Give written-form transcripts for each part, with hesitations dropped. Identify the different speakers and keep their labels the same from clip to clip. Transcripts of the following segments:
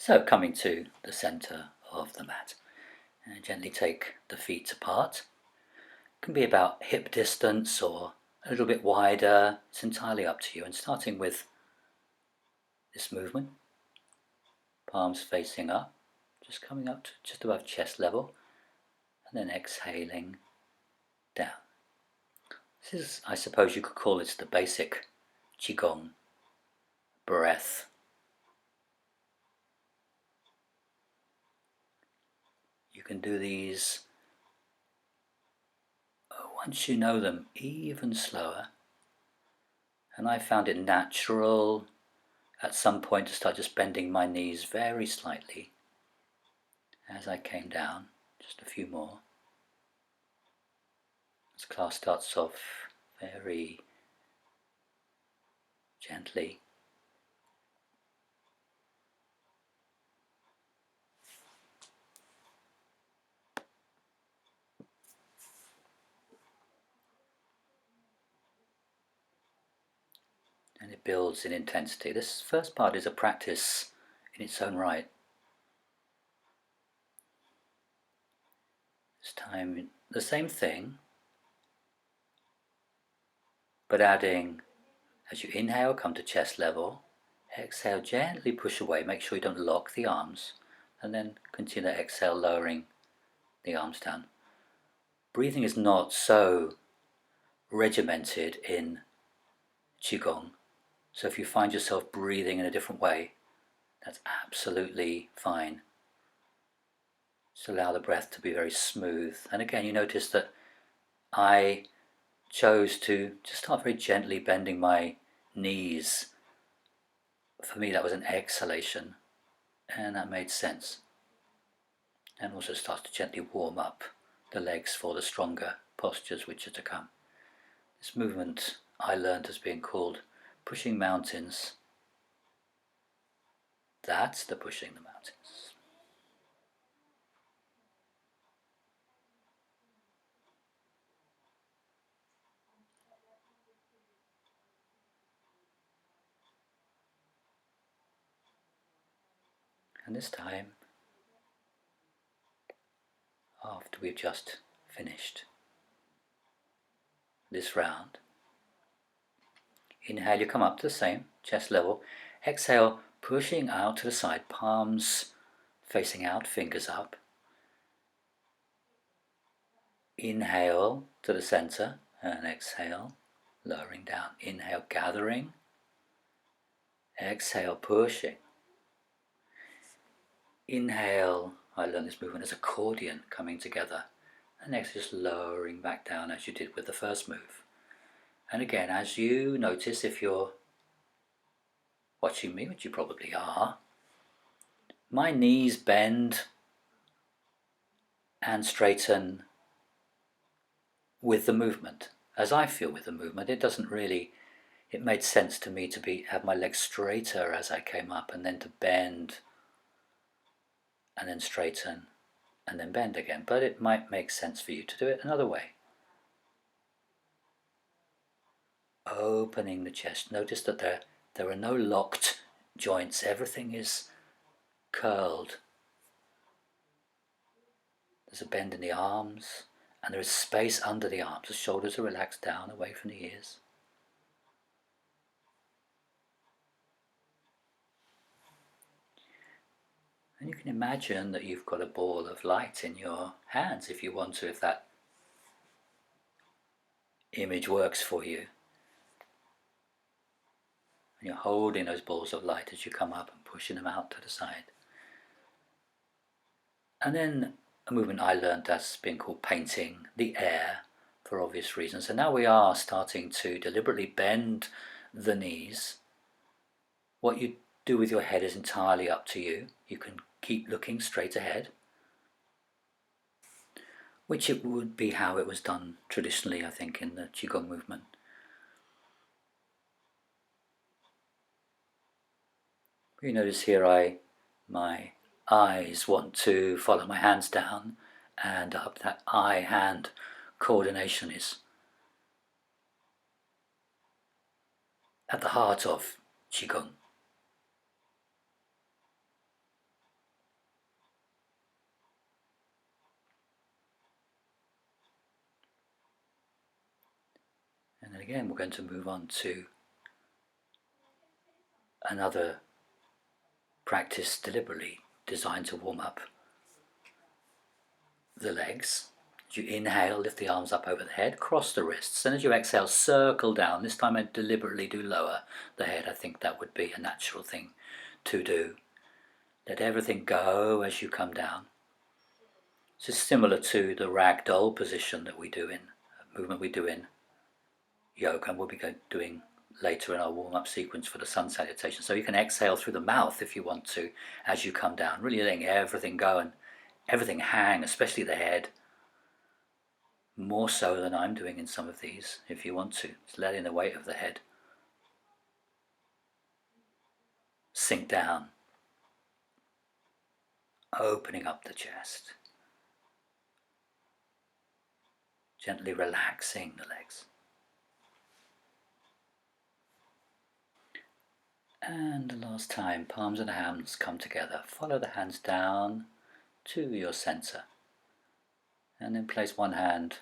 Speaker 1: So coming to the center of the mat, and gently take the feet apart. It can be about hip distance or a little bit wider. It's entirely up to you. And starting with this movement, palms facing up, just coming up to just above chest level, and then exhaling down. This is, I suppose you could call it the basic Qigong breath. You can do these once you know them even slower. And I found it natural at some point to start just bending my knees very slightly as I came down. Just a few more. This class starts off very gently. And it builds in intensity. This first part is a practice in its own right. This time, the same thing, but adding, as you inhale, come to chest level. Exhale, gently push away. Make sure you don't lock the arms. And then continue to exhale, lowering the arms down. Breathing is not so regimented in Qigong. So if you find yourself breathing in a different way, that's absolutely fine. Just allow the breath to be very smooth. And again, you notice that I chose to just start very gently bending my knees. For me, that was an exhalation, and that made sense. And also start to gently warm up the legs for the stronger postures which are to come. This movement I learned as being called pushing mountains. That's the pushing the mountains. And this time, after we've just finished this round, inhale, you come up to the same, chest level. Exhale, pushing out to the side, palms facing out, fingers up. Inhale to the center, and exhale, lowering down. Inhale, gathering. Exhale, pushing. Inhale, I learned this movement as accordion, coming together. And next, just lowering back down as you did with the first move. And again, as you notice, if you're watching me, which you probably are, my knees bend and straighten with the movement. As I feel with the movement, it made sense to me to have my legs straighter as I came up, and then to bend and then straighten and then bend again. But it might make sense for you to do it another way. Opening the chest. Notice that there are no locked joints. Everything is curled. There's a bend in the arms, and there is space under the arms. The shoulders are relaxed down away from the ears. And you can imagine that you've got a ball of light in your hands if you want to, if that image works for you. And you're holding those balls of light as you come up and pushing them out to the side. And then a movement I learned that's been called painting the air, for obvious reasons. And now we are starting to deliberately bend the knees. What you do with your head is entirely up to you. You can keep looking straight ahead, which it would be how it was done traditionally, I think, in the Qigong movement. You notice here my eyes want to follow my hands down and up. That eye-hand coordination is at the heart of Qigong. And again, we're going to move on to another practice deliberately designed to warm up the legs. As you inhale, lift the arms up over the head, cross the wrists, and as you exhale, circle down. This time I deliberately do lower the head. I think that would be a natural thing to do. Let everything go as you come down. This is similar to the ragdoll position that we do in movement we do in yoga, and we'll be doing later in our warm-up sequence for the sun salutation. So you can exhale through the mouth if you want to as you come down, really letting everything go and everything hang, especially the head, more so than I'm doing in some of these. If you want to, just letting the weight of the head sink down, opening up the chest, gently relaxing the legs. And the last time, palms of the hands come together. Follow the hands down to your center. And then place one hand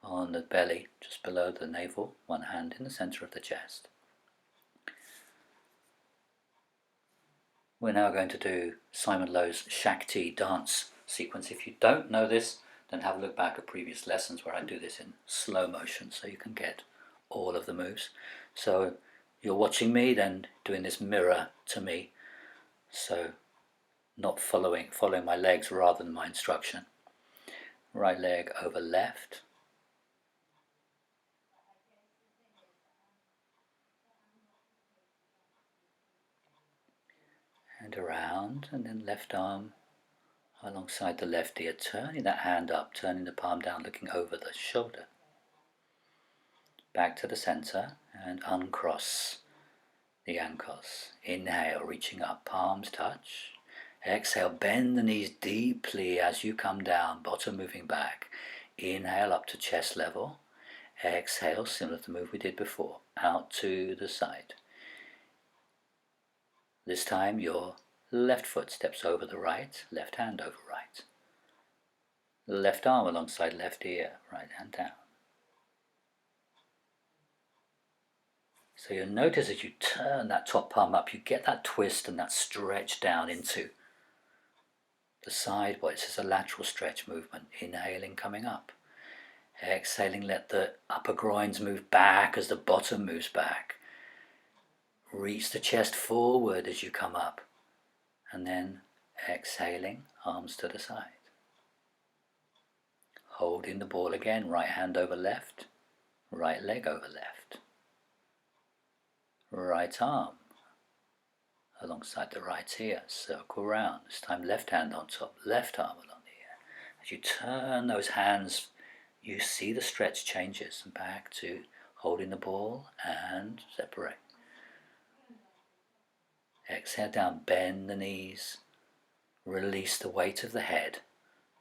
Speaker 1: on the belly, just below the navel, one hand in the center of the chest. We're now going to do Simon Lowe's Shakti dance sequence. If you don't know this, then have a look back at previous lessons where I do this in slow motion so you can get all of the moves. So you're watching me, then doing this mirror to me. So not following my legs rather than my instruction. Right leg over left. And around, and then left arm alongside the left ear, turning that hand up, turning the palm down, looking over the shoulder. Back to the center and uncross the ankles. Inhale, reaching up, palms touch. Exhale, bend the knees deeply as you come down, bottom moving back. Inhale up to chest level. Exhale, similar to the move we did before, out to the side. This time your left foot steps over the right, left hand over right. Left arm alongside left ear, right hand down. So you'll notice as you turn that top palm up, you get that twist and that stretch down into the side body. This is a lateral stretch movement. Inhaling, coming up. Exhaling, let the upper groins move back as the bottom moves back. Reach the chest forward as you come up. And then exhaling, arms to the side. Holding the ball again, right hand over left, right leg over left. Right arm alongside the right ear, circle round. This time left hand on top, left arm along the ear. As you turn those hands, you see the stretch changes and back to holding the ball and separate. Exhale down, bend the knees, release the weight of the head,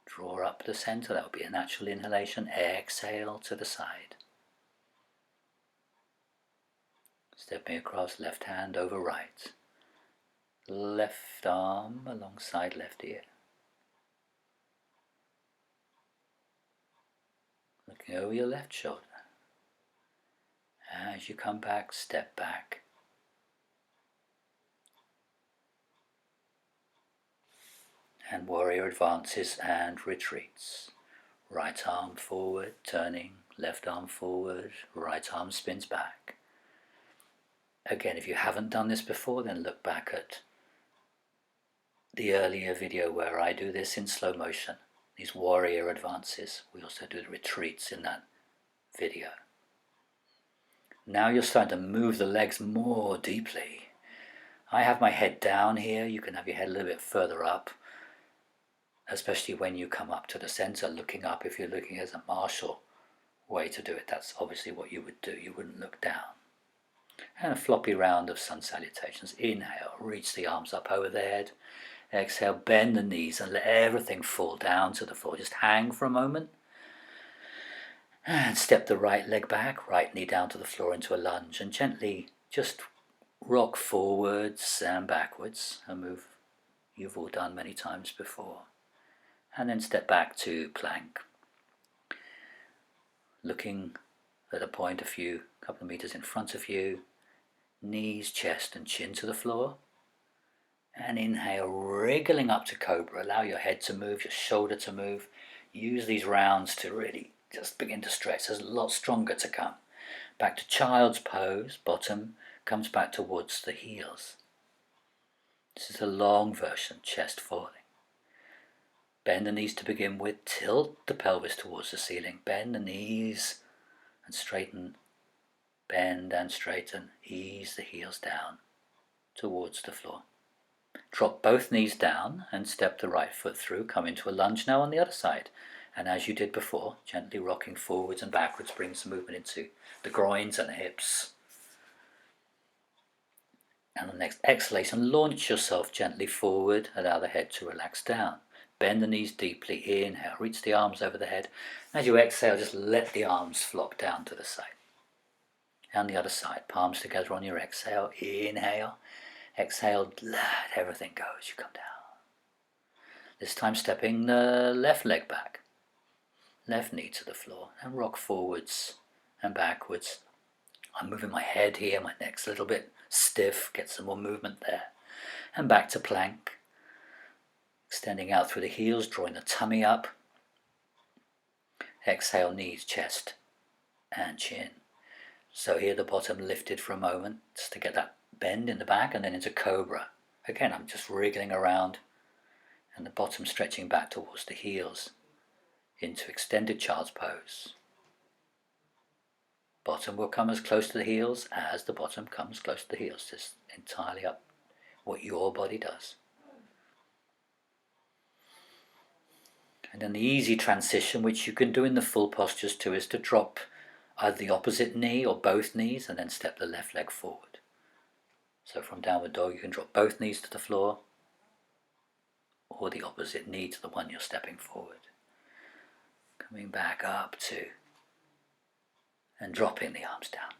Speaker 1: draw up the center. That would be a natural inhalation. Exhale to the side. Stepping across, left hand over right. Left arm alongside left ear. Looking over your left shoulder. As you come back, step back. And warrior advances and retreats. Right arm forward, turning, left arm forward, right arm spins back. Again, if you haven't done this before, then look back at the earlier video where I do this in slow motion, these warrior advances. We also do the retreats in that video. Now you're starting to move the legs more deeply. I have my head down here. You can have your head a little bit further up, especially when you come up to the center, looking up. If you're looking as a martial way to do it, that's obviously what you would do. You wouldn't look down. And a floppy round of sun salutations. Inhale, reach the arms up over the head. Exhale, bend the knees and let everything fall down to the floor. Just hang for a moment. And step the right leg back, right knee down to the floor into a lunge. And gently just rock forwards and backwards. A move you've all done many times before. And then step back to plank. Looking at a point couple of meters in front of you. Knees, chest and chin to the floor. And inhale, wriggling up to cobra. Allow your head to move, your shoulder to move. Use these rounds to really just begin to stretch. There's a lot stronger to come. Back to child's pose. Bottom comes back towards the heels. This is a long version, chest falling. Bend the knees to begin with. Tilt the pelvis towards the ceiling. Bend the knees and straighten. Bend and straighten. Ease the heels down towards the floor. Drop both knees down and step the right foot through. Come into a lunge now on the other side. And as you did before, gently rocking forwards and backwards brings some movement into the groins and the hips. And the next exhalation, launch yourself gently forward. Allow the head to relax down. Bend the knees deeply. Inhale, reach the arms over the head. As you exhale, just let the arms flop down to the side. And the other side, palms together on your exhale. Inhale. Exhale, let everything go as you come down. This time stepping the left leg back. Left knee to the floor and rock forwards and backwards. I'm moving my head here, my neck's a little bit stiff, get some more movement there. And back to plank. Extending out through the heels, drawing the tummy up. Exhale, knees, chest and chin. So here the bottom lifted for a moment just to get that bend in the back and then into cobra. Again, I'm just wriggling around and the bottom stretching back towards the heels into extended child's pose. Bottom will come as close to the heels as the bottom comes close to the heels. Just entirely up what your body does. And then the easy transition, which you can do in the full postures too, is to drop either the opposite knee or both knees and then step the left leg forward. So from downward dog you can drop both knees to the floor or the opposite knee to the one you're stepping forward. Coming back up to and dropping the arms down.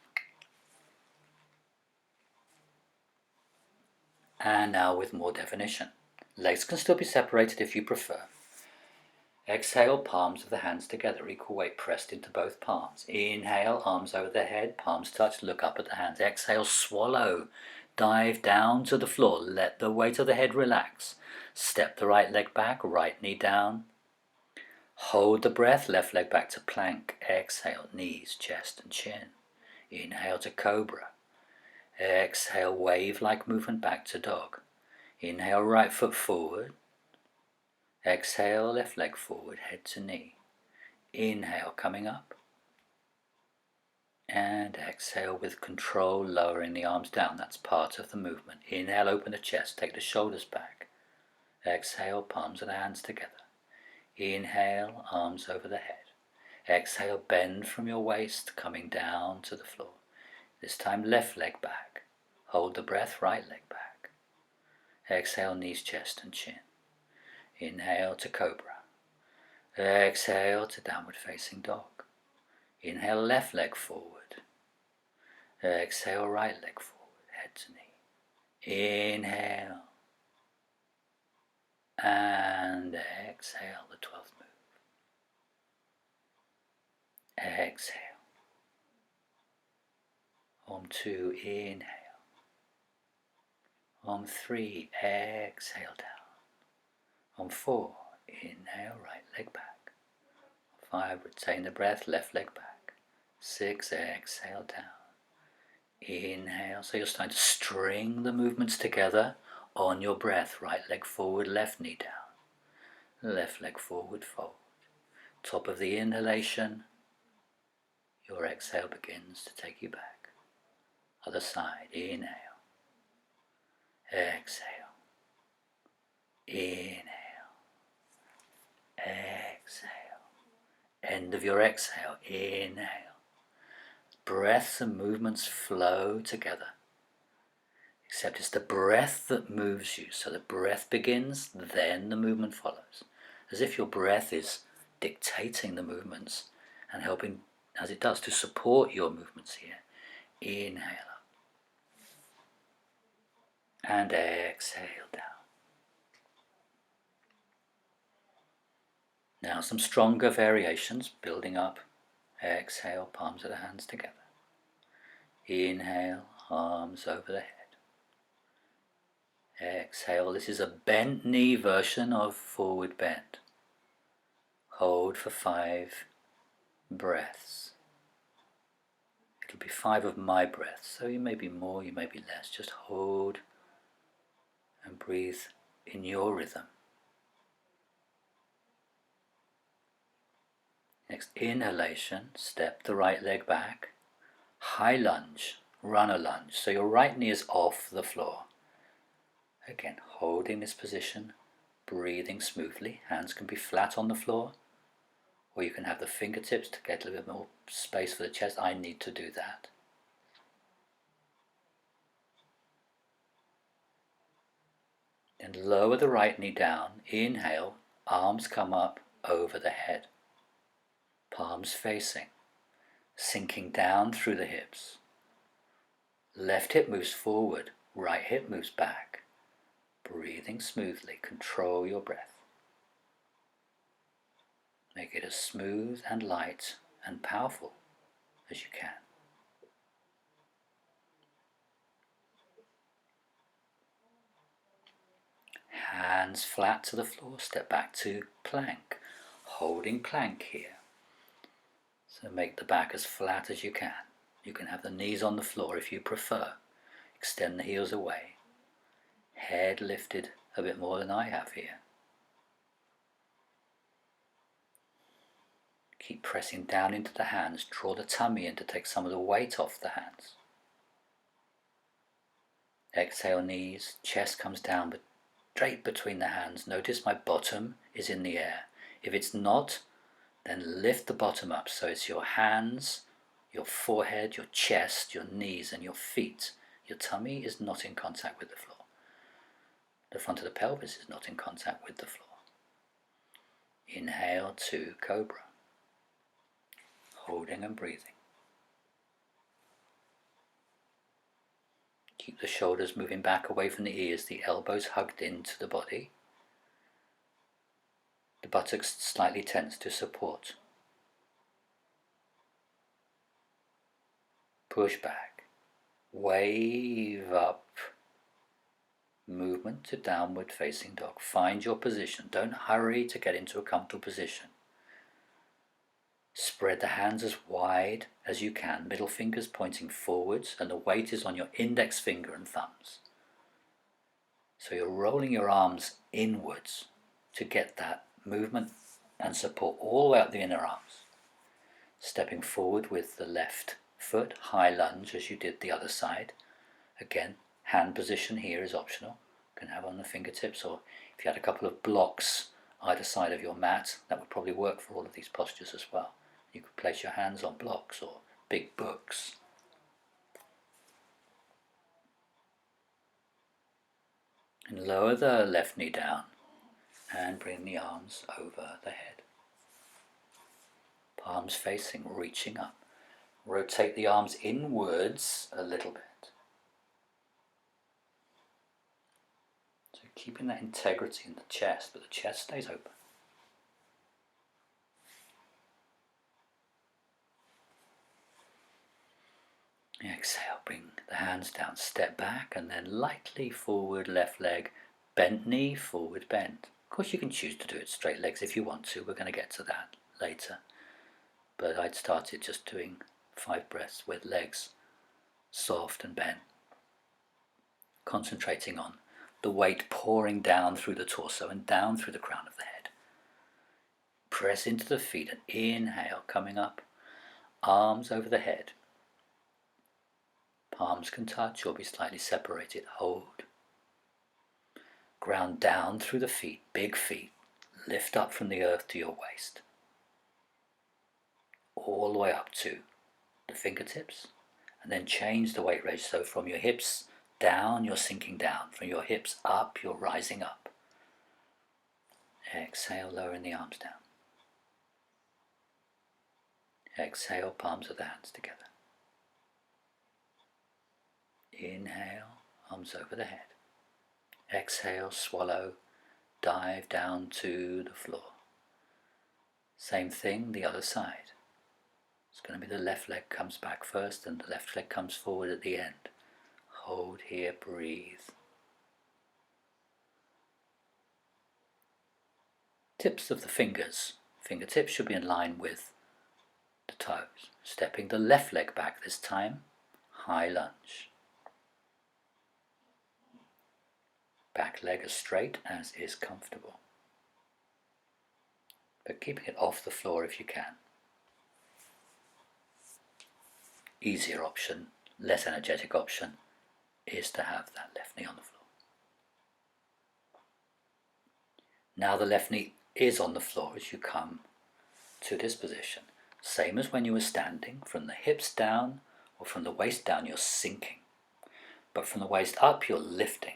Speaker 1: And now with more definition. Legs can still be separated if you prefer. Exhale, palms of the hands together, equal weight pressed into both palms. Inhale, arms over the head, palms touch, look up at the hands. Exhale, swallow, dive down to the floor, let the weight of the head relax. Step the right leg back, right knee down. Hold the breath, left leg back to plank. Exhale, knees, chest and chin. Inhale to cobra. Exhale, wave-like movement back to dog. Inhale, right foot forward. Exhale, left leg forward, head to knee. Inhale, coming up. And exhale with control, lowering the arms down. That's part of the movement. Inhale, open the chest, take the shoulders back. Exhale, palms of the hands together. Inhale, arms over the head. Exhale, bend from your waist, coming down to the floor. This time, left leg back. Hold the breath, right leg back. Exhale, knees, chest and chin. Inhale to cobra. Exhale to downward facing dog. Inhale, left leg forward. Exhale, right leg forward, head to knee. Inhale. And exhale, the 12th move. Exhale. On 2, inhale. On 3, exhale down. On 4, inhale, right leg back. 5, retain the breath, left leg back. 6, exhale down. Inhale, so you're starting to string the movements together on your breath. Right leg forward, left knee down. Left leg forward, fold. Top of the inhalation, your exhale begins to take you back. Other side, inhale. Exhale. Inhale. Exhale. End of your exhale. Inhale. Breaths and movements flow together. Except it's the breath that moves you. So the breath begins, then the movement follows. As if your breath is dictating the movements and helping, as it does, to support your movements here. Inhale up. And exhale down. Now some stronger variations building up Exhale, palms of the hands together. Inhale, arms over the head. Exhale, this is a bent knee version of forward bend. Hold for 5 breaths. It'll be 5 of my breaths, so you may be more, you may be less. Just hold and breathe in your rhythm. Next inhalation, step the right leg back. High lunge, runner lunge. So your right knee is off the floor. Again, holding this position, breathing smoothly. Hands can be flat on the floor, or you can have the fingertips to get a little bit more space for the chest. I need to do that. Then lower the right knee down. Inhale, arms come up over the head. Palms facing, sinking down through the hips. Left hip moves forward, right hip moves back. Breathing smoothly, control your breath. Make it as smooth and light and powerful as you can. Hands flat to the floor, step back to plank. Holding plank here. So make the back as flat as you can. You can have the knees on the floor if you prefer. Extend the heels away. Head lifted a bit more than I have here. Keep pressing down into the hands. Draw the tummy in to take some of the weight off the hands. Exhale, knees, chest comes down but straight between the hands. Notice my bottom is in the air. If it's not, then lift the bottom up so it's your hands, your forehead, your chest, your knees and your feet. Your tummy is not in contact with the floor. The front of the pelvis is not in contact with the floor. Inhale to cobra. Holding and breathing. Keep the shoulders moving back away from the ears, the elbows hugged into the body. The buttocks slightly tense to support. Push back. Wave up. Movement to downward facing dog. Find your position. Don't hurry to get into a comfortable position. Spread the hands as wide as you can, middle fingers pointing forwards, and the weight is on your index finger and thumbs. So you're rolling your arms inwards to get that movement and support all the way up the inner arms. Stepping forward with the left foot, high lunge as you did the other side. Again, hand position here is optional. You can have on the fingertips, or if you had a couple of blocks either side of your mat, that would probably work for all of these postures as well. You could place your hands on blocks or big books. And lower the left knee down and bring the arms over the head. Palms facing, reaching up. Rotate the arms inwards a little bit. So keeping that integrity in the chest, but the chest stays open. Exhale, bring the hands down, step back and then lightly forward, left leg, bent knee, forward bend. Of course you can choose to do it straight legs if you want to, we're going to get to that later. But I'd started just doing 5 breaths with legs soft and bent. Concentrating on the weight pouring down through the torso and down through the crown of the head. Press into the feet and inhale, coming up, arms over the head. Palms can touch or be slightly separated. Hold. Ground down through the feet, big feet. Lift up from the earth to your waist. All the way up to the fingertips. And then change the weight ratio. So from your hips down, you're sinking down. From your hips up, you're rising up. Exhale, lowering the arms down. Exhale, palms of the hands together. Inhale, arms over the head. Exhale, swallow, dive down to the floor. Same thing, the other side. It's going to be the left leg comes back first and the left leg comes forward at the end. Hold here, breathe. Tips of the fingers. Fingertips should be in line with the toes. Stepping the left leg back this time. High lunge. Back leg as straight as is comfortable, but keeping it off the floor if you can. Easier option, less energetic option, is to have that left knee on the floor. Now the left knee is on the floor as you come to this position. Same as when you were standing, from the hips down or from the waist down you're sinking, but from the waist up you're lifting.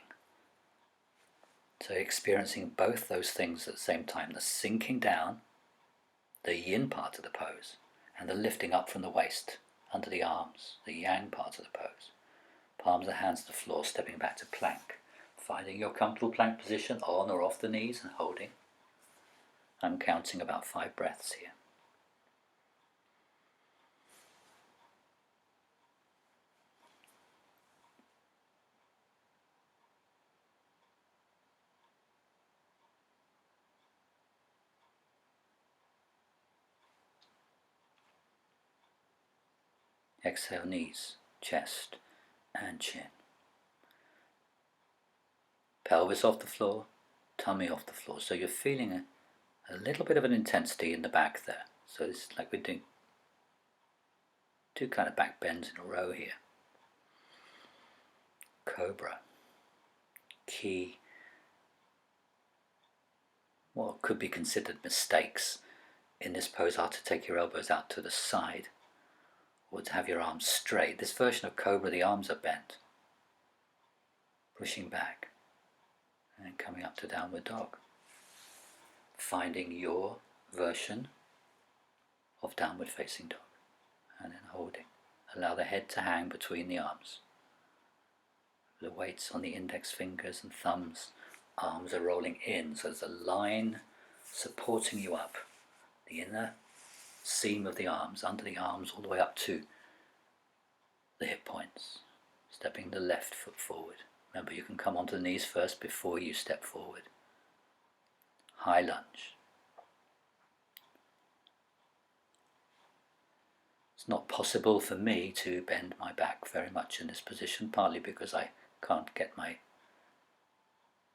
Speaker 1: So experiencing both those things at the same time, the sinking down, the yin part of the pose, and the lifting up from the waist, under the arms, the yang part of the pose. Palms of hands to the floor, stepping back to plank, finding your comfortable plank position on or off the knees and holding. I'm counting about 5 breaths here. Exhale, knees, chest and chin. Pelvis off the floor, tummy off the floor. So you're feeling a little bit of an intensity in the back there. So it's like we're doing 2 kind of back bends in a row here. Cobra. Key. What could be considered mistakes in this pose are to take your elbows out to the side, or to have your arms straight. This version of Cobra, the arms are bent, pushing back and coming up to Downward Dog. Finding your version of Downward Facing Dog and then holding. Allow the head to hang between the arms. The weight's on the index fingers and thumbs. Arms are rolling in, so there's a line supporting you up. The inner seam of the arms, under the arms, all the way up to the hip points. Stepping the left foot forward. Remember, you can come onto the knees first before you step forward. High lunge. It's not possible for me to bend my back very much in this position, partly because I can't get my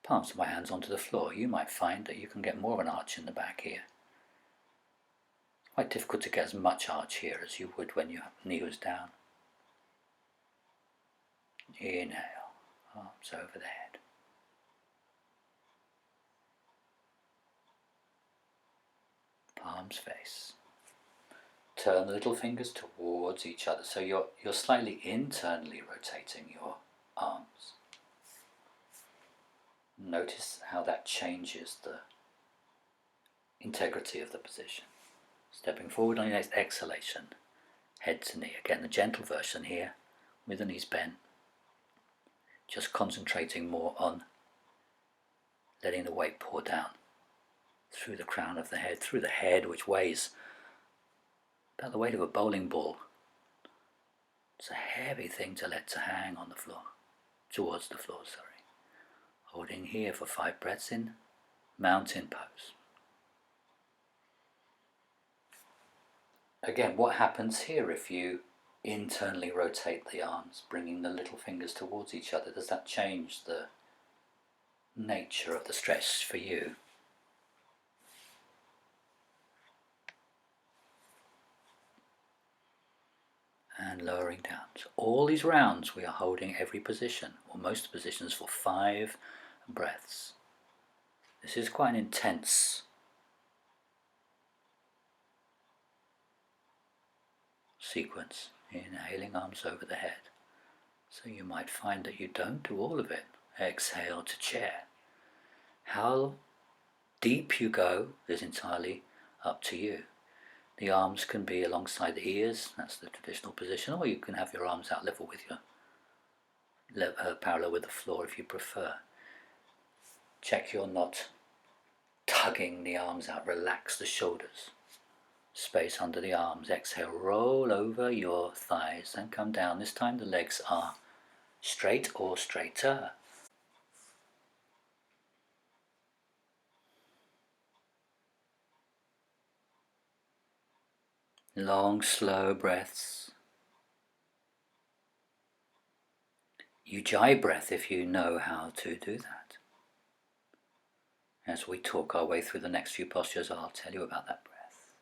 Speaker 1: palms of my hands onto the floor. You might find that you can get more of an arch in the back here. It's quite difficult to get as much arch here as you would when your knee was down. Inhale, arms over the head. Palms face. Turn the little fingers towards each other, so you're slightly internally rotating your arms. Notice how that changes the integrity of the position. Stepping forward on your next exhalation, head to knee. Again, the gentle version here, with the knees bent. Just concentrating more on letting the weight pour down through the crown of the head, through the head, which weighs about the weight of a bowling ball. It's a heavy thing to let to hang on the floor, towards the floor, sorry. Holding here for 5 breaths in mountain pose. Again, what happens here if you internally rotate the arms, bringing the little fingers towards each other? Does that change the nature of the stretch for you? And lowering down. So all these rounds we are holding every position, or most positions, for 5 breaths. This is quite an intense sequence. Inhaling, arms over the head. So you might find that you don't do all of it. Exhale to chair. How deep you go is entirely up to you. The arms can be alongside the ears, that's the traditional position, or you can have your arms out level with your parallel with the floor if you prefer. Check you're not tugging the arms out, relax the shoulders. space under the arms. Exhale, roll over your thighs and come down. This time the legs are straight or straighter. Long, slow breaths. Ujjayi breath if you know how to do that. As we talk our way through the next few postures, I'll tell you about that breath.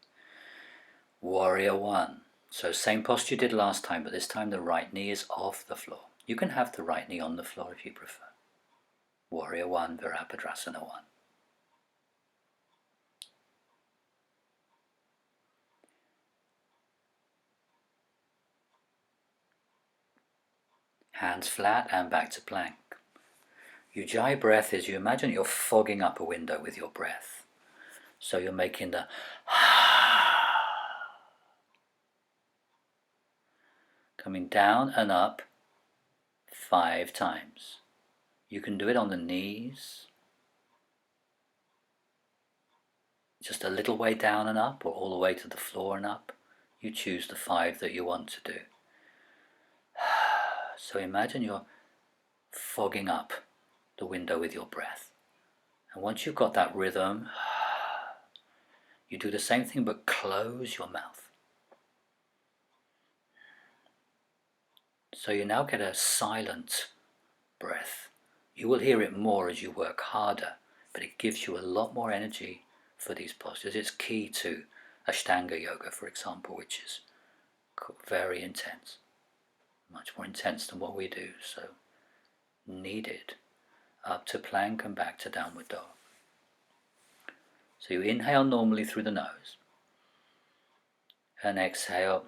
Speaker 1: Warrior One. So same posture you did last time, but this time the right knee is off the floor. You can have the right knee on the floor if you prefer. Warrior One, Virabhadrasana 1. Hands flat and back to plank. Ujjayi breath is you imagine you're fogging up a window with your breath. So you're making the coming down and up 5 times. You can do it on the knees, just a little way down and up, or all the way to the floor and up. You choose the 5 that you want to do. So imagine you're fogging up the window with your breath. And once you've got that rhythm, you do the same thing but close your mouth. So you now get a silent breath. You will hear it more as you work harder, but it gives you a lot more energy for these postures. It's key to Ashtanga yoga, for example, which is very intense, much more intense than what we do, so needed. Up to plank and back to downward dog. So you inhale normally through the nose and exhale.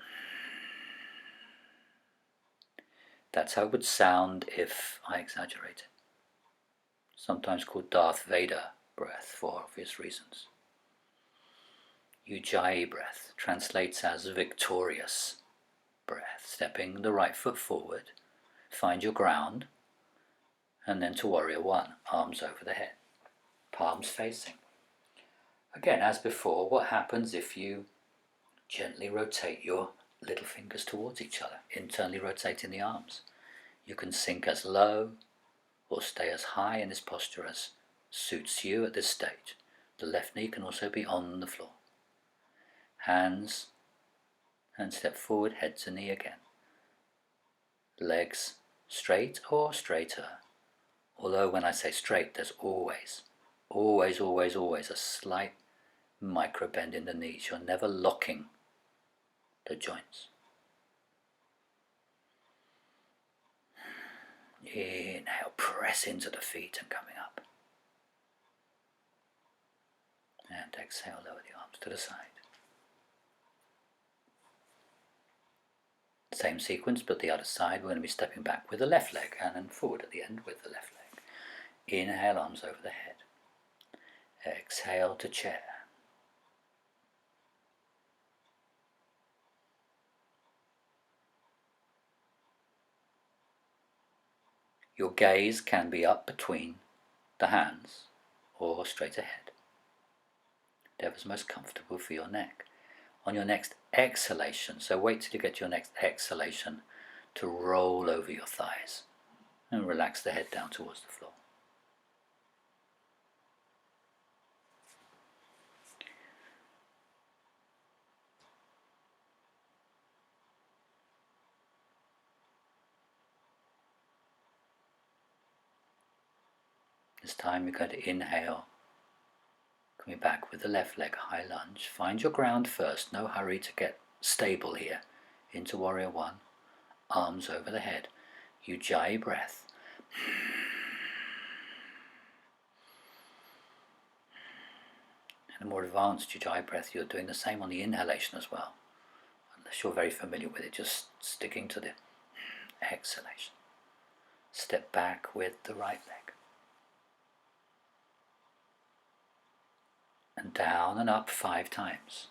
Speaker 1: That's how it would sound if I exaggerate it. Sometimes called Darth Vader breath for obvious reasons. Ujjayi breath translates as victorious breath. Stepping the right foot forward, find your ground, and then to Warrior One, arms over the head, palms facing. Again, as before, what happens if you gently rotate your little fingers towards each other, internally rotating the arms? You can sink as low or stay as high in this posture as suits you at this stage. The left knee can also be on the floor. Hands and step forward, head to knee again. Legs straight or straighter. Although when I say straight, there's always a slight micro bend in the knees. You're never locking the joints. Inhale, press into the feet and coming up. And exhale, lower the arms to the side. Same sequence, but the other side. We're going to be stepping back with the left leg and then forward at the end with the left leg. Inhale, arms over the head. Exhale to chair. Your gaze can be up between the hands or straight ahead. Whatever's most comfortable for your neck. On your next exhalation, so wait till you get your next exhalation to roll over your thighs and relax the head down towards the floor. This time you're going to inhale, coming back with the left leg, high lunge. Find your ground first, no hurry to get stable here. Into Warrior One, arms over the head. Ujjayi breath. And a more advanced Ujjayi breath, you're doing the same on the inhalation as well. Unless you're very familiar with it, just sticking to the exhalation. Step back with the right leg. And down and up 5 times.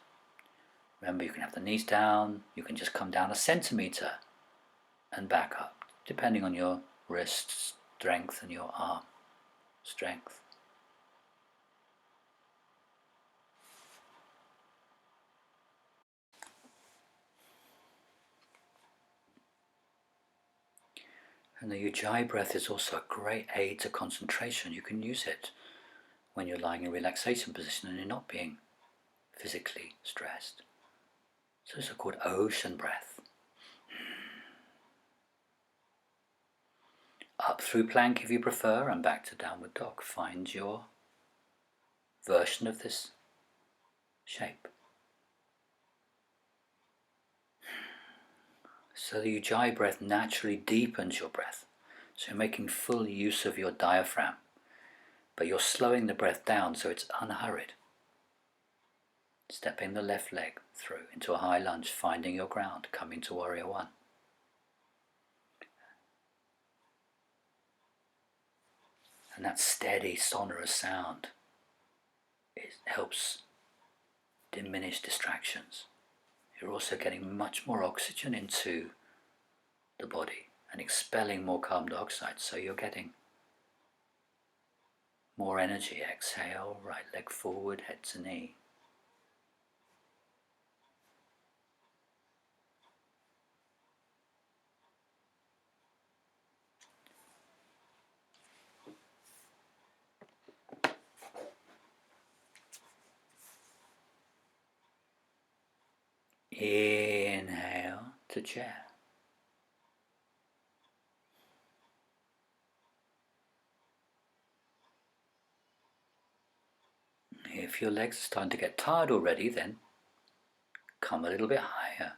Speaker 1: Remember, you can have the knees down, you can just come down a centimeter and back up, depending on your wrist strength and your arm strength. And the Ujjayi breath is also a great aid to concentration. You can use it when you're lying in relaxation position and you're not being physically stressed. So it's called ocean breath. Up through plank if you prefer, and back to downward dog. Find your version of this shape. So the Ujjayi breath naturally deepens your breath. So you're making full use of your diaphragm, but you're slowing the breath down so it's unhurried. Stepping the left leg through into a high lunge, finding your ground, coming to Warrior One. And that steady, sonorous sound, it helps diminish distractions. You're also getting much more oxygen into the body and expelling more carbon dioxide, so you're getting more energy. Exhale, right leg forward, head to knee. Inhale to chair. If your legs are starting to get tired already, then come a little bit higher.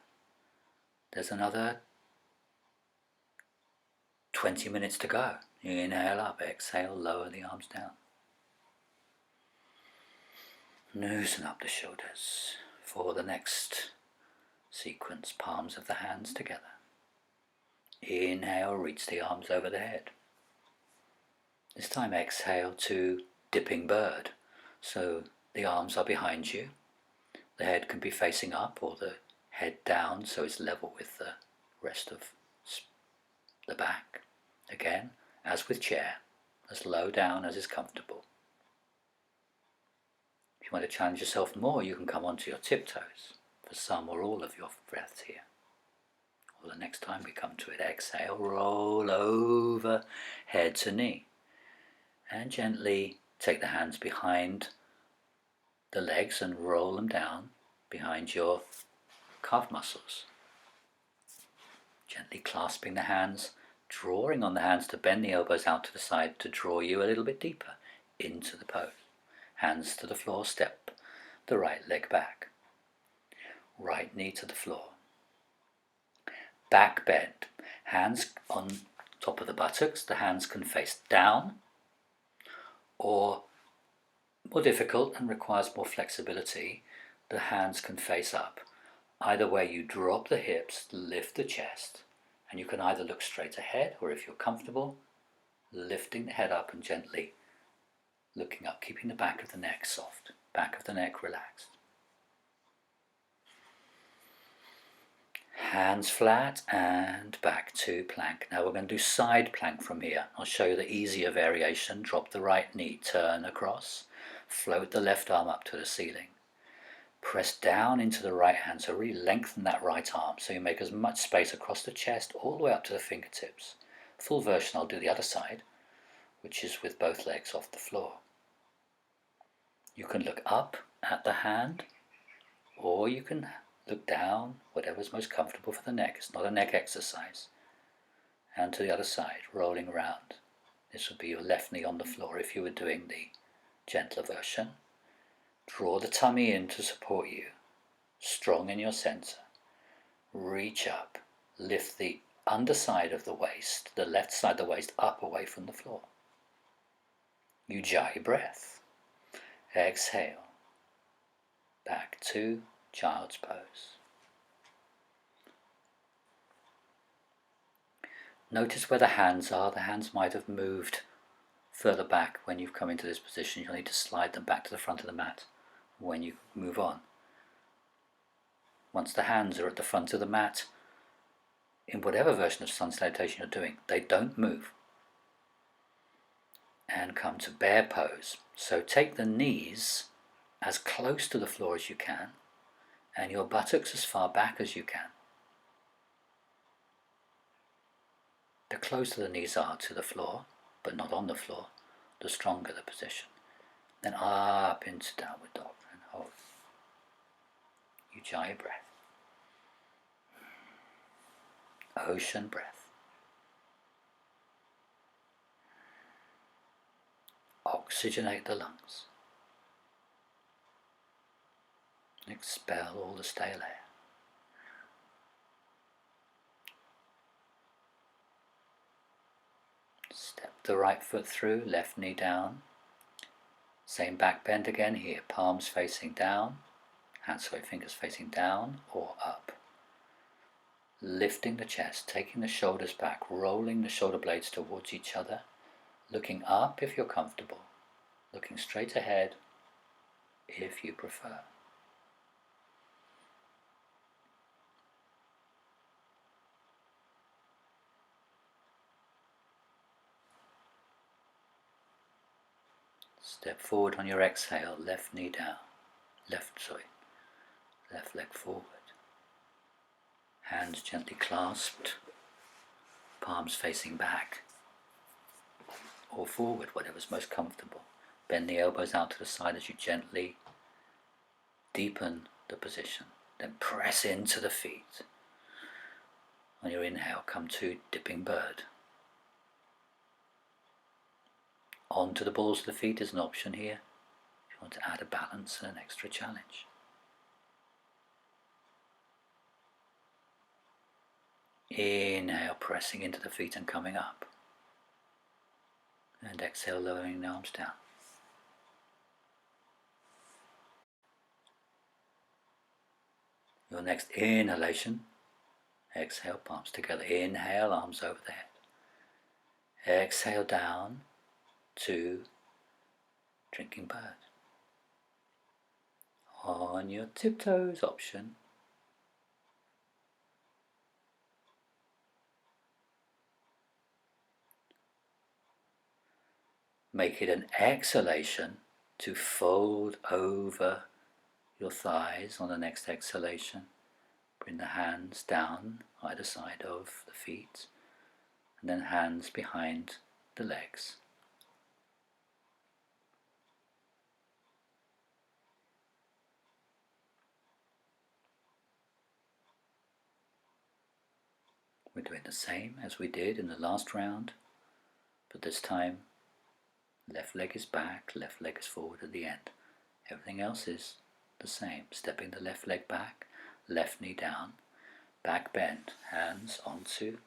Speaker 1: There's another 20 minutes to go. Inhale up, exhale, lower the arms down. Loosen up the shoulders for the next sequence, palms of the hands together. Inhale, reach the arms over the head. This time exhale to dipping bird. So the arms are behind you. The head can be facing up or the head down so it's level with the rest of the back. Again, as with chair, as low down as is comfortable. If you want to challenge yourself more, you can come onto your tiptoes for some or all of your breaths here. Or the next time we come to it, exhale, roll over, head to knee. And gently take the hands behind the legs and roll them down behind your calf muscles. Gently clasping the hands, drawing on the hands to bend the elbows out to the side to draw you a little bit deeper into the pose. Hands to the floor, step the right leg back. Right knee to the floor. Back bend. Hands on top of the buttocks. The hands can face down, or more difficult and requires more flexibility, the hands can face up. Either way, you drop the hips, lift the chest, and you can either look straight ahead, or if you're comfortable, lifting the head up and gently looking up, keeping the back of the neck soft, back of the neck relaxed. Hands flat and back to plank. Now we're going to do side plank from here. I'll show you the easier variation. Drop the right knee, turn across, float the left arm up to the ceiling. Press down into the right hand, so really lengthen that right arm so you make as much space across the chest all the way up to the fingertips. Full version I'll do the other side, which is with both legs off the floor. You can look up at the hand, or you can look down, whatever's most comfortable for the neck. It's not a neck exercise. And to the other side, rolling around. This would be your left knee on the floor if you were doing the gentler version. Draw the tummy in to support you, strong in your center. Reach up, lift the underside of the waist, the left side of the waist up away from the floor. Ujjayi breath. Exhale, back to child's pose. Notice where the hands are. The hands might have moved further back when you've come into this position. You'll need to slide them back to the front of the mat when you move on. Once the hands are at the front of the mat, in whatever version of sun salutation you're doing, they don't move. And come to bear pose. So take the knees as close to the floor as you can, and your buttocks as far back as you can. The closer the knees are to the floor, but not on the floor, the stronger the position. Then up into downward dog and hold. Ujjayi breath. Ocean breath. Oxygenate the lungs. Expel all the stale air. Step the right foot through, left knee down. Same back bend again here, palms facing down, hands away, fingers facing down or up. Lifting the chest, taking the shoulders back, rolling the shoulder blades towards each other, looking up if you're comfortable, looking straight ahead if you prefer. Step forward on your exhale, left knee down, left leg forward. Hands gently clasped, palms facing back or forward, whatever's most comfortable. Bend the elbows out to the side as you gently deepen the position. Then press into the feet. On your inhale, come to dipping bird. Onto the balls of the feet is an option here if you want to add a balance and an extra challenge. Inhale, pressing into the feet and coming up. And exhale, lowering the arms down. Your next inhalation, exhale, palms together. Inhale, arms over the head. Exhale down to drinking bird. On your tiptoes option, make it an exhalation to fold over your thighs on the next exhalation. Bring the hands down either side of the feet and then hands behind the legs. We're doing the same as we did in the last round, but this time left leg is back, left leg is forward at the end. Everything else is the same. Stepping the left leg back, left knee down, back bend, hands onto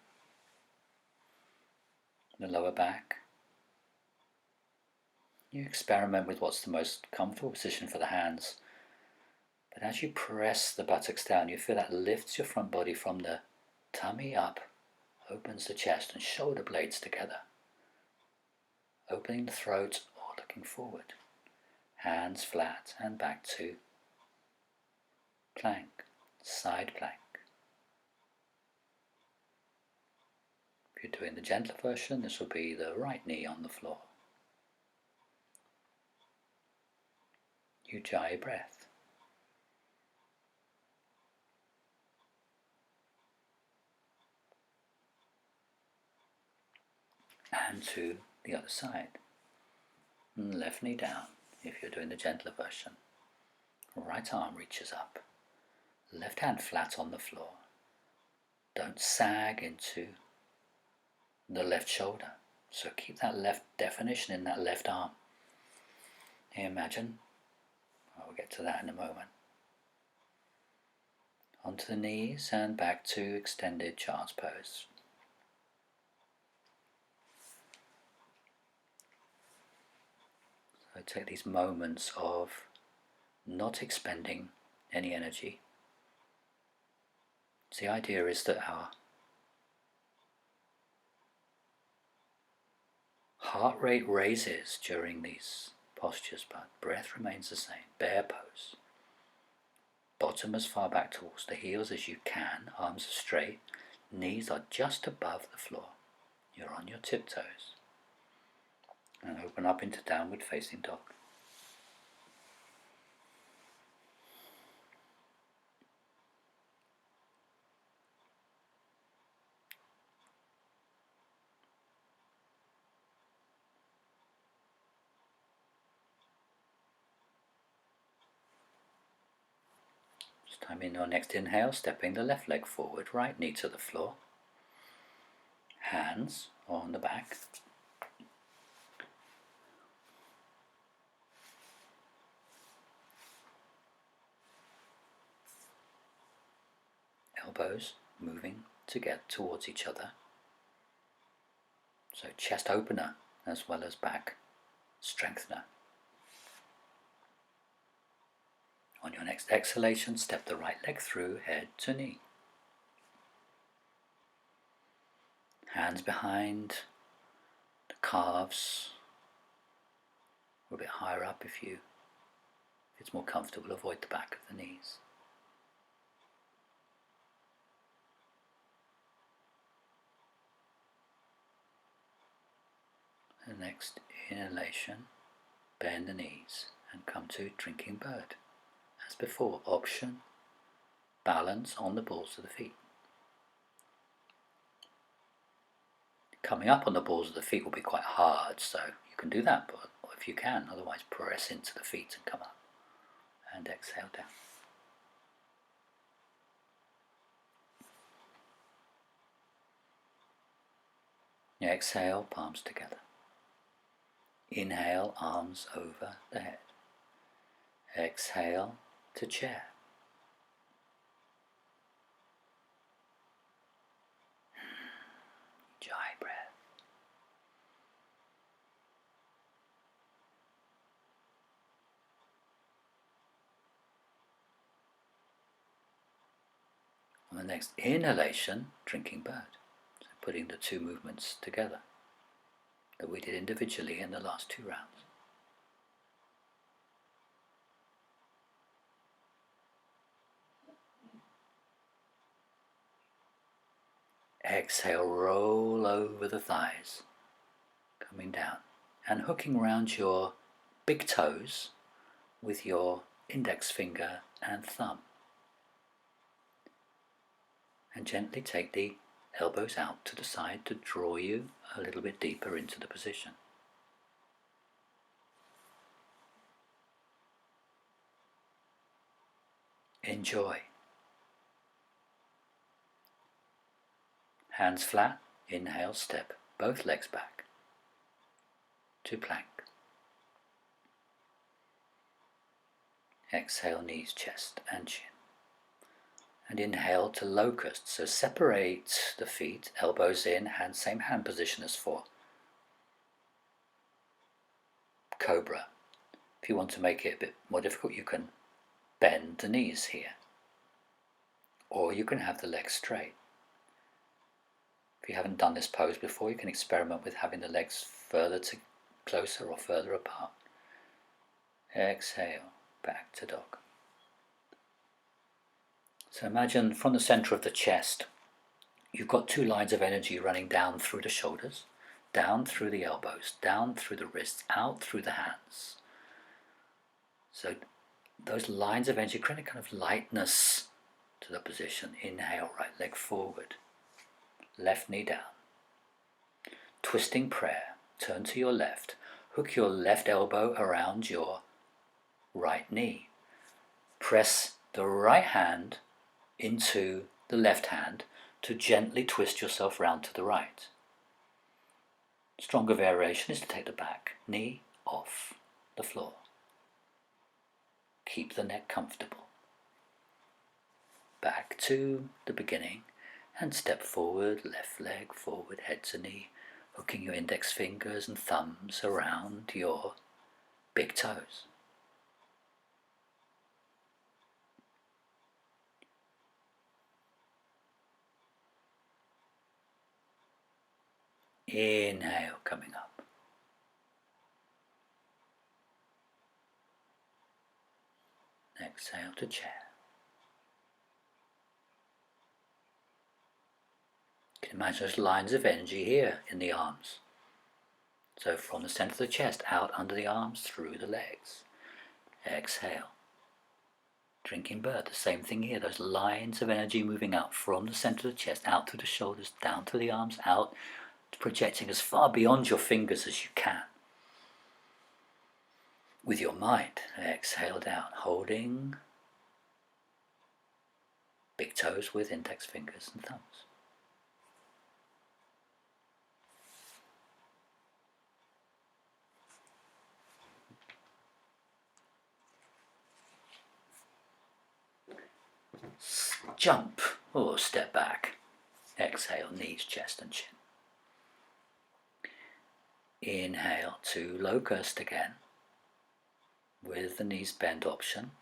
Speaker 1: the lower back. You experiment with what's the most comfortable position for the hands, but as you press the buttocks down, you feel that lifts your front body from the tummy up, opens the chest and shoulder blades together, opening the throat or looking forward. Hands flat and back to plank, side plank. If you're doing the gentler version, this will be the right knee on the floor. Ujjayi breath. And to the other side. Left knee down if you're doing the gentler version. Right arm reaches up. Left hand flat on the floor. Don't sag into the left shoulder. So keep that left definition in that left arm. Imagine. We'll get to that in a moment. Onto the knees and back to extended child's pose. So take these moments of not expending any energy. So the idea is that our heart rate raises during these postures, but breath remains the same. Bear pose. Bottom as far back towards the heels as you can, arms are straight, knees are just above the floor. You're on your tiptoes. And open up into downward facing dog. This time in your next inhale, stepping the left leg forward, right knee to the floor. Hands on the back. Elbows moving together towards each other. So chest opener as well as back strengthener. On your next exhalation, step the right leg through, head to knee. Hands behind the calves, or a bit higher up if it's more comfortable. Avoid the back of the knees. The next inhalation, bend the knees and come to drinking bird. As before, option, balance on the balls of the feet. Coming up on the balls of the feet will be quite hard, so you can do that, but if you can, otherwise press into the feet and come up. And exhale down. Exhale, palms together. Inhale, arms over the head. Exhale to chair. Ujjayi breath. On the next inhalation, drinking bird. So putting the two movements together that we did individually in the last 2 rounds. Exhale, roll over the thighs, coming down and hooking around your big toes with your index finger and thumb. And gently take the elbows out to the side to draw you a little bit deeper into the position. Enjoy. Hands flat, inhale, step both legs back to plank. Exhale, knees, chest and chin. And inhale to locust, so separate the feet, elbows in, same hand position as for cobra. If you want to make it a bit more difficult, you can bend the knees here, or you can have the legs straight. If you haven't done this pose before, you can experiment with having the legs closer or further apart. Exhale, back to dog. So imagine from the center of the chest, you've got 2 lines of energy running down through the shoulders, down through the elbows, down through the wrists, out through the hands. So those lines of energy create a kind of lightness to the position. Inhale, right leg forward, left knee down. Twisting prayer, turn to your left, hook your left elbow around your right knee. Press the right hand into the left hand to gently twist yourself round to the right. Stronger variation is to take the back knee off the floor. Keep the neck comfortable. Back to the beginning and step forward, left leg forward, head to knee, hooking your index fingers and thumbs around your big toes. Inhale, coming up. Exhale to chair. You can imagine those lines of energy here in the arms. So from the center of the chest, out under the arms, through the legs. Exhale. Drinking bird, the same thing here. Those lines of energy moving out from the center of the chest, out through the shoulders, down through the arms, out, projecting as far beyond your fingers as you can. With your mind, exhale down, holding Big toes with index fingers and thumbs. Jump or step back. Exhale, knees, chest and chin. Inhale to locust again with the knees bent option.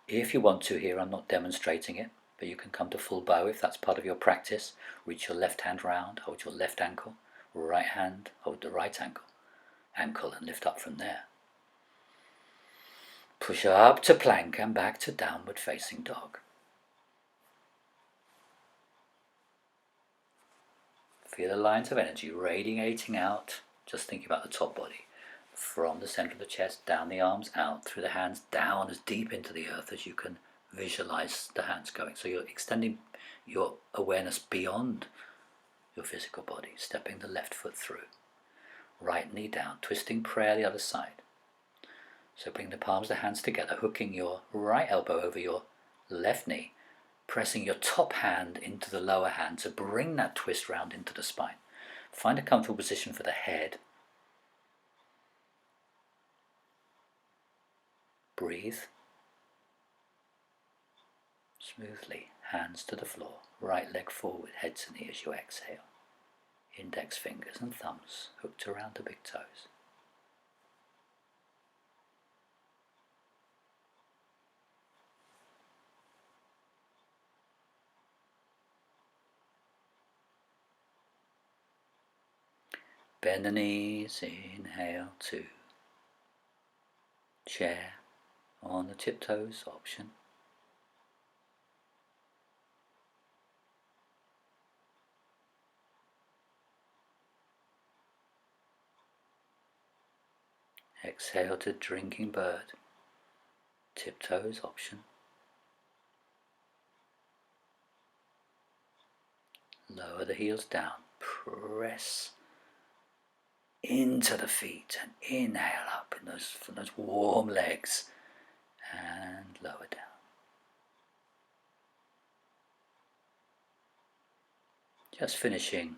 Speaker 1: If you want to here, I'm not demonstrating it, but you can come to full bow if that's part of your practice. Reach your left hand round, hold your left ankle, right hand, hold the right ankle and lift up from there. Push up to plank and back to downward facing dog. Feel the lines of energy radiating out, just thinking about the top body, from the center of the chest, down the arms, out through the hands, down as deep into the earth as you can visualize the hands going. So you're extending your awareness beyond your physical body, stepping the left foot through. Right knee down, twisting prayer the other side. So bring the palms of the hands together, hooking your right elbow over your left knee, pressing your top hand into the lower hand to bring that twist round into the spine. Find a comfortable position for the head. Breathe. Smoothly, hands to the floor, right leg forward, head to knee as you exhale. Index fingers and thumbs hooked around the big toes. Bend the knees, inhale to chair on the tiptoes option. Exhale to drinking bird, tiptoes option. Lower the heels down, press into the feet and inhale up in from those warm legs and lower down. Just finishing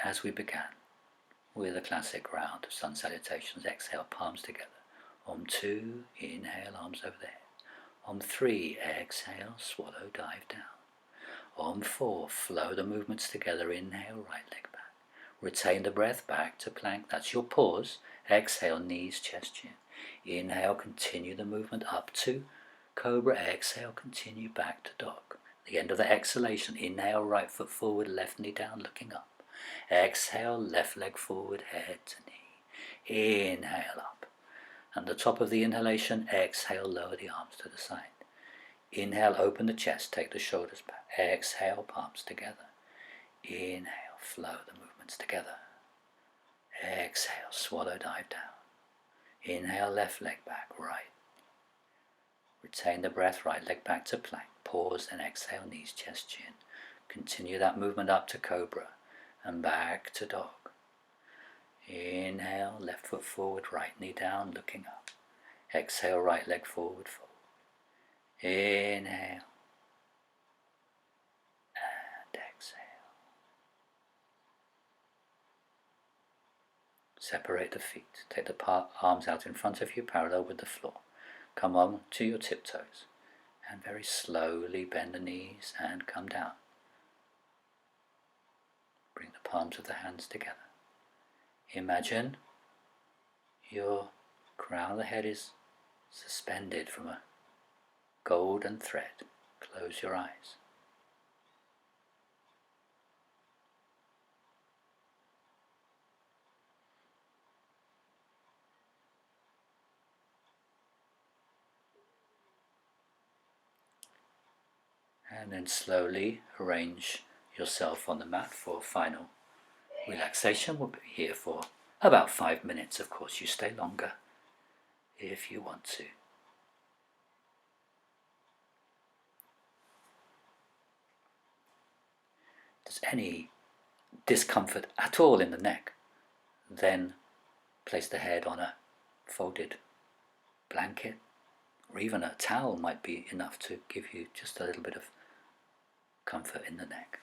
Speaker 1: as we began with a classic round of sun salutations. Exhale, palms together. Om 2, inhale, arms over the head. Om 3, exhale, swallow, dive down. Om 4, flow the movements together. Inhale, right leg back. Retain the breath, back to plank. That's your pause. Exhale, knees, chest, chin. Inhale, continue the movement up to cobra. Exhale, continue back to dog. The end of the exhalation, inhale, right foot forward, left knee down, looking up. Exhale, left leg forward, head to knee. Inhale up. And the top of the inhalation, exhale, lower the arms to the side. Inhale, open the chest, take the shoulders back. Exhale, palms together. Inhale, flow the movements together. Exhale, swallow, dive down. Inhale, left leg back, right. Retain the breath, right leg back to plank. Pause and exhale, knees, chest, chin. Continue that movement up to cobra and back to dog. Inhale, left foot forward, right knee down, looking up. Exhale, right leg forward, fold. Inhale and exhale. Separate the feet. Take the arms out in front of you, parallel with the floor. Come on to your tiptoes and very slowly bend the knees and come down. Bring the palms of the hands together. Imagine your crown of the head is suspended from a golden thread. Close your eyes. And then slowly arrange yourself on the mat for final relaxation. We'll be here for about 5 minutes. Of course, you stay longer if you want to. If there's any discomfort at all in the neck, then place the head on a folded blanket, or even a towel might be enough to give you just a little bit of comfort in the neck.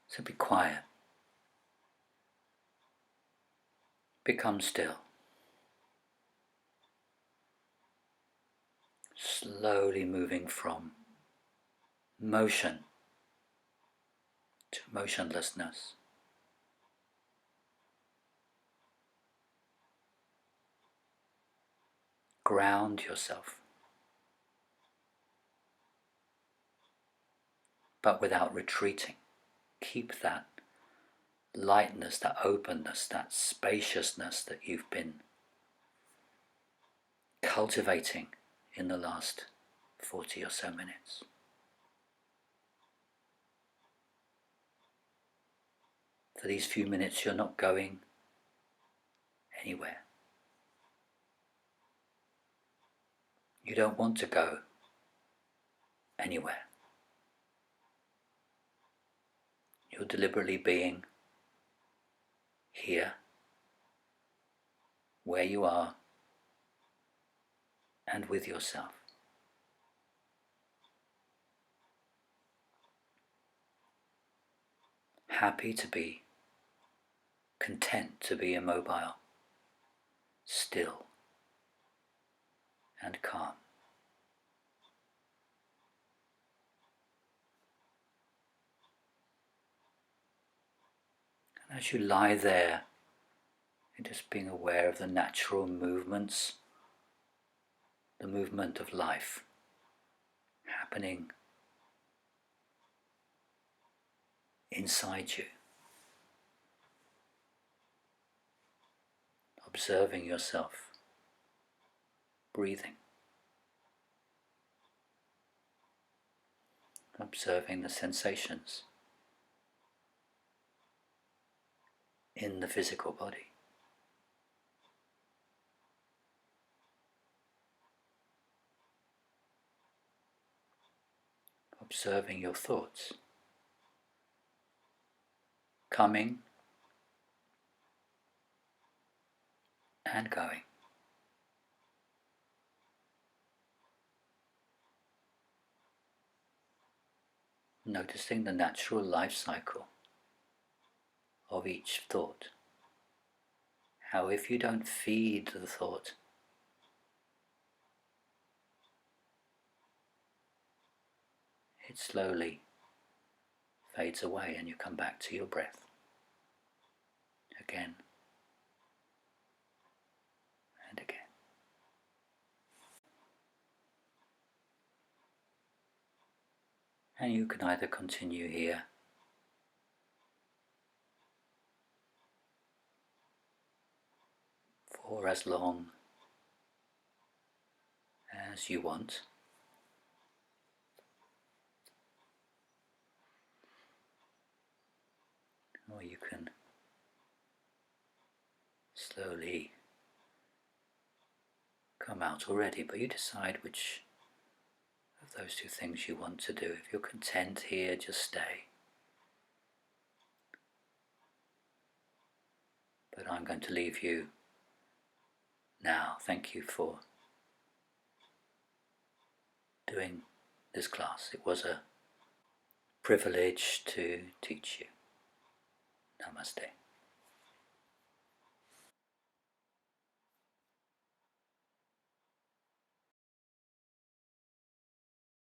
Speaker 1: So be quiet. Become still. Slowly moving from motion to motionlessness. Ground yourself, but without retreating. Keep that lightness, that openness, that spaciousness that you've been cultivating in the last 40 or so minutes. For these few minutes, you're not going anywhere. You don't want to go anywhere. You're deliberately being here, where you are, and with yourself. Happy to be, content to be immobile, still, and calm. And as you lie there, you're just being aware of the natural movements, the movement of life happening inside you. Observing yourself, breathing, observing the sensations in the physical body. Observing your thoughts, coming and going. Noticing the natural life cycle of each thought. How if you don't feed the thought, it slowly fades away and you come back to your breath again and again. And you can either continue here for as long as you want, or you can slowly come out already, but you decide which of those two things you want to do. If you're content here, just stay. But I'm going to leave you now. Thank you for doing this class. It was a privilege to teach you. Namaste.